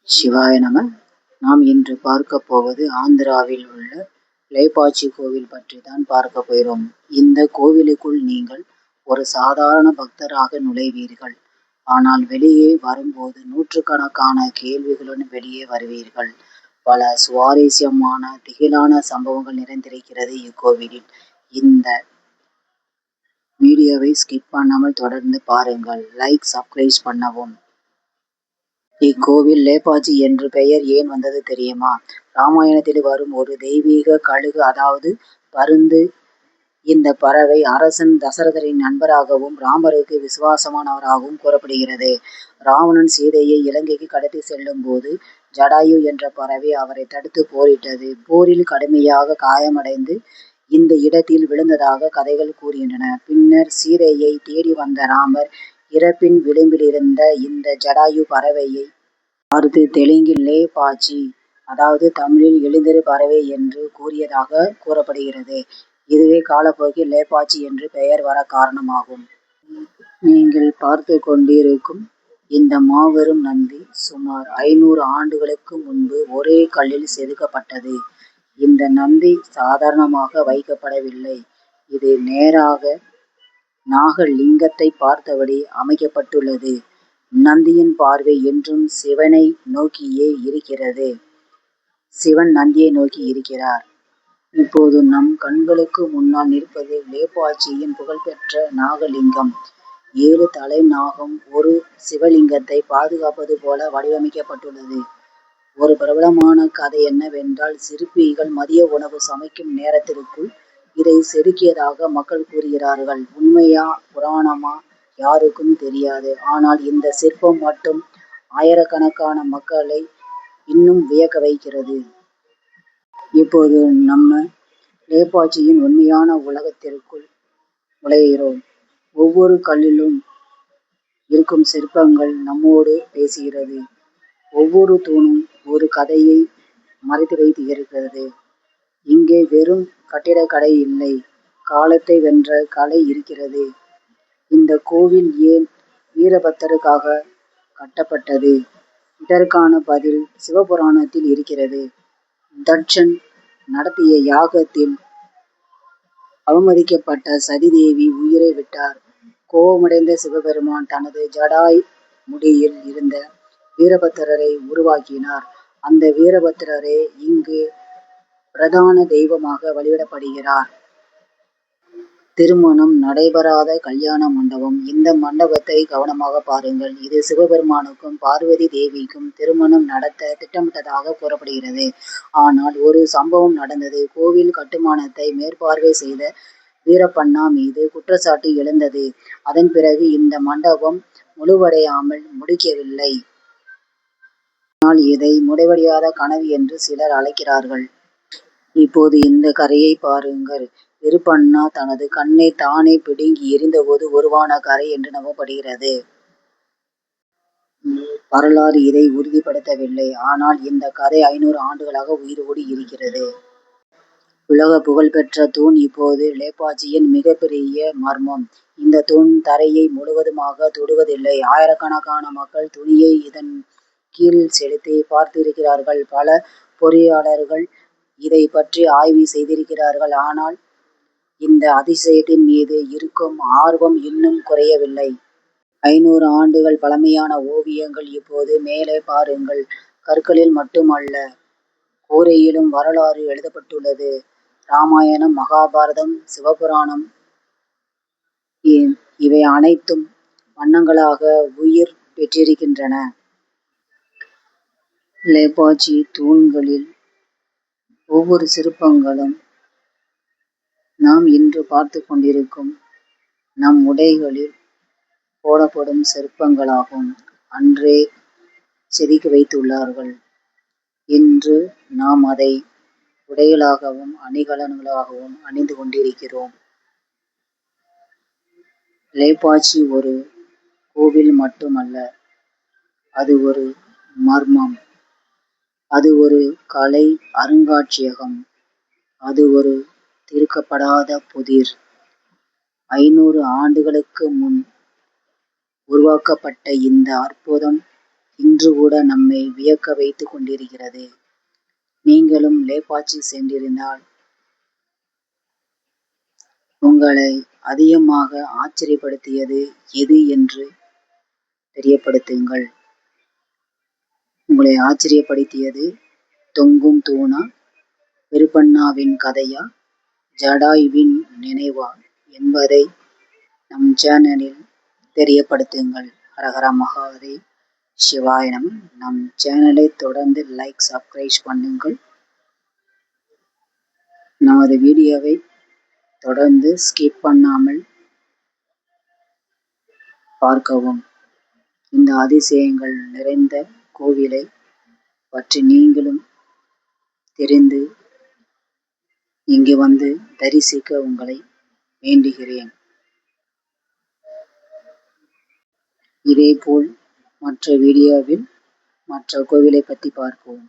சிவாய நம. நாம் இன்று பார்க்க போவது ஆந்திராவில் உள்ள லேபாச்சி கோவில் பற்றி தான் பார்க்க போகிறோம். இந்த கோவிலுக்குள் நீங்கள் ஒரு சாதாரண பக்தராக நுழைவீர்கள். ஆனால் வெளியே வரும்போது நூற்றுக்கணக்கான கேள்விகளுடன் வெளியே வருவீர்கள். பல சுவாரஸ்யமான திகிலான சம்பவங்கள் நிறைந்திருக்கிறது இக்கோவிலில். இந்த வீடியோவை ஸ்கிப் பண்ணாமல் தொடர்ந்து பாருங்கள். லைக், சப்ஸ்கிரைப் பண்ணவும். இக்கோவில் லேபாச்சி என்று பெயர் ஏன் வந்தது தெரியுமா? ராமாயணத்தில் வரும் ஒரு தெய்வீக கழுகு, அதாவது பருந்து. இந்த பறவை அரசன் தசரதரின் நண்பராகவும் ராமருக்கு விசுவாசமானவராகவும் கூறப்படுகிறது. ராவணன் சீதையை இலங்கைக்கு கடத்தி செல்லும் போது ஜடாயு என்ற பறவை அவரை தடுத்து போரிட்டது. போரில் கடுமையாக காயமடைந்து இந்த இடத்தில் விழுந்ததாக கதைகள் கூறுகின்றன. பின்னர் சீதையை தேடி வந்த ராமர் இறப்பின் விளிம்பில் இருந்த இந்த ஜடாயு பறவையை பார்த்து தெலுங்கில் லேபாச்சி, அதாவது தமிழில் எழுந்திரு பறவை என்று கூறியதாக கூறப்படுகிறது. இதுவே காலப்போக்கில் லேபாச்சி என்று பெயர் வர காரணமாகும். நீங்கள் பார்த்து கொண்டிருக்கும் இந்த மாபெரும் நந்தி சுமார் 500 ஆண்டுகளுக்கு முன்பு ஒரே கல்லில் செதுக்கப்பட்டது. இந்த நந்தி சாதாரணமாக வைக்கப்படவில்லை. இது நேராக நாகலிங்கத்தை பார்த்தபடி அமைக்கப்பட்டுள்ளது. நந்தியின் பார்வை என்றும் சிவனை நோக்கியே இருக்கிறது. சிவன் நந்தியை நோக்கி இருக்கிறார். இப்போது நம் கண்களுக்கு முன்னால் நிற்பது லேபாச்சியின் புகழ்பெற்ற நாகலிங்கம். 7 தலை நாகம் ஒரு சிவலிங்கத்தை பாதுகாப்பது போல வடிவமைக்கப்பட்டுள்ளது. ஒரு பிரபலமான கதை என்னவென்றால், சிற்பிகள் மதிய உணவு சமைக்கும் நேரத்திற்குள் இதை செதுக்கியதாக மக்கள் கூறுகிறார்கள். உண்மையா புராணமா யாருக்கும் தெரியாது. ஆனால் இந்த சிற்பம் மட்டும் ஆயிரக்கணக்கான மக்களை இன்னும் வியக்க வைக்கிறது. இப்போது நம்ம லேபாச்சியின் உண்மையான உலகத்திற்குள் நுழைகிறோம். ஒவ்வொரு கல்லிலும் இருக்கும் சிற்பங்கள் நம்மோடு பேசுகிறது. ஒவ்வொரு தூணும் ஒரு கதையை மறைத்து வைத்திருக்கிறது. இங்கே வெறும் கட்டிடக்கலை இல்லை, காலத்தை வென்ற கலை இருக்கிறது. இந்த கோவில் ஏன் வீரபத்தருக்காக கட்டப்பட்டது? இதற்கான பதில் சிவபுராணத்தில் இருக்கிறது. தட்சன் நடத்திய யாகத்தில் அவமதிக்கப்பட்ட சதிதேவி உயிரை விட்டார். கோபமடைந்த சிவபெருமான் தனது ஜடாய் முடியில் இருந்த வீரபத்திரரை உருவாக்கினார். அந்த வீரபத்திரரே இங்கு பிரதான தெய்வமாக வழிபடப்படுகிறார். திருமணம் நடைபெறாத கல்யாண மண்டபம். இந்த மண்டபத்தை கவனமாக பாருங்கள். இது சிவபெருமானுக்கும் பார்வதி தேவிக்கும் திருமணம் நடத்த திட்டமிட்டதாக கூறப்படுகிறது. ஆனால் ஒரு சம்பவம் நடந்தது. கோவில் கட்டுமானத்தை மேற்பார்வை செய்த வீரப்பண்ணா மீது குற்றச்சாட்டு எழுந்தது. அதன் பிறகு இந்த மண்டபம் முழுவடையாமல் முடிக்கவில்லை. ஆனால் இதை முடிவடையாத கனவு என்று சிலர் அழைக்கிறார்கள். இப்போது இந்த கரையை பாருங்கள். வீரப்பண்ணா தனது கண்ணை தானே பிடுங்கி எறிந்தபோது உருவான கரை என்று நம்பப்படுகிறது. வரலாறு இதை உறுதிப்படுத்தவில்லை. ஆனால் இந்த கதை 500 ஆண்டுகளாக உயிரோடு இருக்கிறது. உலக புகழ்பெற்ற தூண். இப்போது லேபாச்சியின் மிகப்பெரிய மர்மம். இந்த தூண் தரையை முழுவதுமாக தொடுவதில்லை. ஆயிரக்கணக்கான மக்கள் துணியை இதன் கீழ் செலுத்தி பார்த்திருக்கிறார்கள். பல பொறியாளர்கள் இதை பற்றி ஆய்வு செய்திருக்கிறார்கள். ஆனால் இந்த அதிசயத்தின் மீது இருக்கும் ஆர்வம் இன்னும் குறையவில்லை. 500 ஆண்டுகள் பழமையான ஓவியங்கள். இப்போது மேலே பாருங்கள். கற்களில் மட்டுமல்ல, கூரையிலும் வரலாறு எழுதப்பட்டுள்ளது. ராமாயணம், மகாபாரதம், சிவபுராணம் இவை அனைத்தும் வண்ணங்களாக உயிர் பெற்றிருக்கின்றன. லேபாச்சி தூண்களில் ஒவ்வொரு சிற்பங்களும் நாம் இன்று பார்த்து கொண்டிருக்கும் நம் உடைகளில் போடப்படும் சிற்பங்களாகும். அன்றே செதுக்கி வைத்துள்ளார்கள். இன்று நாம் அதை உடைகளாகவும் அணிகலன்களாகவும் அணிந்து கொண்டிருக்கிறோம். லேபாச்சி ஒரு கோவில் மட்டுமல்ல, அது ஒரு மர்மம். அது ஒரு கலை அருங்காட்சியகம். அது ஒரு தீர்க்கப்படாத புதிர். 500 ஆண்டுகளுக்கு முன் உருவாக்கப்பட்ட இந்த அற்புதம் இன்று கூட நம்மை வியக்க வைத்துக் கொண்டிருக்கிறது. நீங்களும் லேப்பாட்சி சென்றிருந்தால் உங்களை அதிகமாக ஆச்சரியப்படுத்தியது எது என்று தெரியப்படுத்துங்கள். உங்களை ஆச்சரியப்படுத்தியது தொங்கும் தூணா, விருப்பண்ணாவின் கதையா, ஜடாயுவின் நினைவா என்பதை நம் சேனலில் தெரியப்படுத்துங்கள். ஹரஹர மகாதேவ், சிவாய நம. நம் சேனலை தொடர்ந்து லைக், சப்ஸ்கிரைப் பண்ணுங்கள். நமது வீடியோவை தொடர்ந்து ஸ்கிப் பண்ணாமல் பார்க்கவும். இந்த அதிசயங்கள் நிறைந்த கோவிலை பற்றி நீங்களும் தெரிந்து இங்கு வந்து தரிசிக்க உங்களை வேண்டுகிறேன். இதேபோல் மற்ற வீடியோவில் மற்ற கோவிலை பற்றி பார்ப்போம்.